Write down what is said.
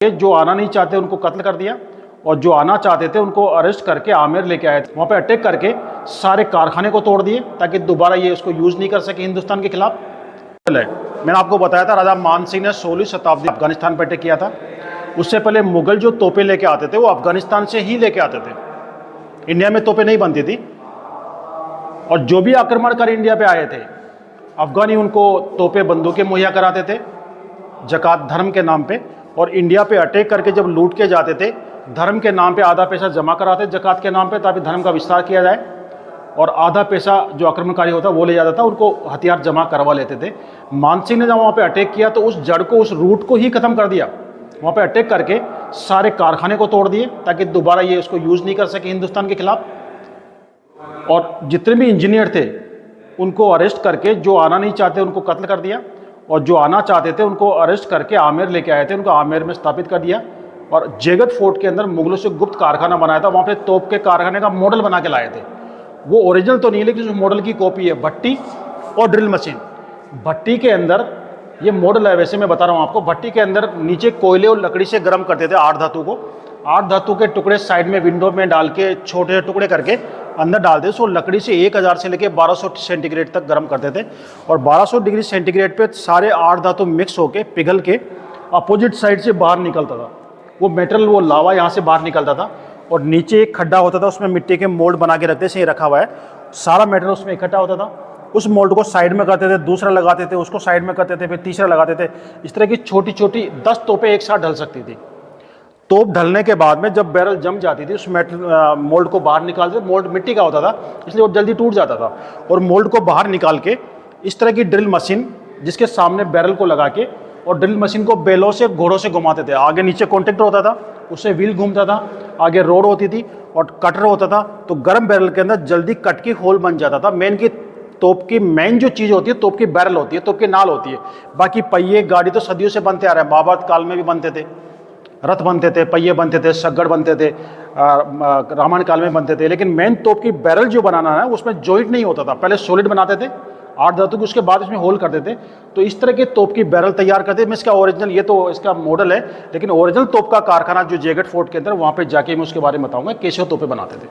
जो आना नहीं चाहते उनको कत्ल कर दिया और जो आना चाहते थे उनको अरेस्ट करके आमेर लेके आए थे। वहाँ पे अटैक करके सारे कारखाने को तोड़ दिए ताकि दोबारा ये उसको यूज़ नहीं कर सके हिंदुस्तान के खिलाफ। मैंने आपको बताया था राजा मान सिंह ने 16वीं शताब्दी अफगानिस्तान पर अटैक किया था। उससे पहले मुगल जो तोपें लेके आते थे वो अफगानिस्तान से ही लेके आते थे, इंडिया में तोपें नहीं बनती थी। और जो भी आक्रमणकारी इंडिया पे आए थे अफगानी उनको तोपें बंदूकें मुहैया कराते थे ज़कात धर्म के नाम पे, और इंडिया पे अटैक करके जब लूट के जाते थे धर्म के नाम पे आधा पैसा जमा कराते ज़कात के नाम पे ताकि धर्म का विस्तार किया जाए, और आधा पैसा जो आक्रमणकारी होता वो ले जाता था, उनको हथियार जमा करवा लेते थे। मानसिंह ने जब वहाँ पे अटैक किया तो उस जड़ को, उस रूट को ही ख़त्म कर दिया। वहाँ पे अटैक करके सारे कारखाने को तोड़ दिए ताकि दोबारा ये उसको यूज़ नहीं कर सके हिंदुस्तान के खिलाफ। और जितने भी इंजीनियर थे उनको अरेस्ट करके, जो आना नहीं चाहते उनको कत्ल कर दिया, और जो आना चाहते थे उनको अरेस्ट करके आमेर लेके आए थे, उनको आमेर में स्थापित कर दिया। और जयगढ़ फोर्ट के अंदर मुगलों से गुप्त कारखाना बनाया था, वहाँ पे तोप के कारखाने का मॉडल बना के लाए थे। वो ओरिजिनल तो नहीं लेकिन उस मॉडल की कॉपी है, भट्टी और ड्रिल मशीन। भट्टी के अंदर ये मॉडल है, वैसे मैं बता रहा हूँ आपको। भट्टी के अंदर नीचे कोयले और लकड़ी से गर्म करते थे 8 धातु को, 8 धातु के टुकड़े साइड में विंडो में डाल के छोटे टुकड़े करके अंदर डाल दे। सो लकड़ी से 1000 से लेके 1200 सेंटीग्रेड तक गर्म करते थे, और 1200 डिग्री सेंटीग्रेड पे सारे 8 धातु मिक्स होके पिघल के अपोजिट साइड से बाहर निकलता था। वो मेटल, वो लावा यहाँ से बाहर निकलता था, और नीचे एक खड्डा होता था, उसमें मिट्टी के मोल्ड बना के रखते से रखा हुआ है, सारा मेटल उसमें इकट्ठा होता था। उस मोल्ड को साइड में करते थे, दूसरा लगाते थे, उसको साइड में करते थे, फिर तीसरा लगाते थे। इस तरह की छोटी छोटी 10 तोपें एक साथ ढल सकती थी। तोप ढलने के बाद में जब बैरल जम जाती थी, उस मेटल मोल्ड को बाहर निकालते थे। मोल्ड मिट्टी का होता था इसलिए वो जल्दी टूट जाता था, और मोल्ड को बाहर निकाल के इस तरह की ड्रिल मशीन जिसके सामने बैरल को लगा के, और ड्रिल मशीन को बेलों से, घोड़ों से घुमाते थे। आगे नीचे कॉन्टेक्टर होता था, उससे व्हील घूमता था, आगे रोड होती थी और कटर होता था। तो गर्म बैरल के अंदर जल्दी कट की होल बन जाता था। मेन की तोप की मेन जो चीज़ होती है तोप की बैरल होती है, तोप की नाल होती है। बाकी पहिए गाड़ी तो सदियों से बनते आ रहे हैं, महाभारत काल में भी बनते थे, रथ बनते थे, पहिए बनते थे, सगड़ बनते थे, रामायण काल में बनते थे। लेकिन मेन तोप की बैरल जो बनाना है उसमें जॉइंट नहीं होता था। पहले सॉलिड बनाते थे 8 धातु की, उसके बाद इसमें होल करते थे। तो इस तरह के तोप की बैरल तैयार करते थे। मैं इसका ओरिजिनल, ये तो इसका मॉडल है, लेकिन ओरिजिनल तोप का कारखाना जो जयगढ़ फोर्ट के अंदर, वहाँ पे जाके मैं उसके बारे में बताऊंगा कैसे तोपें बनाते थे।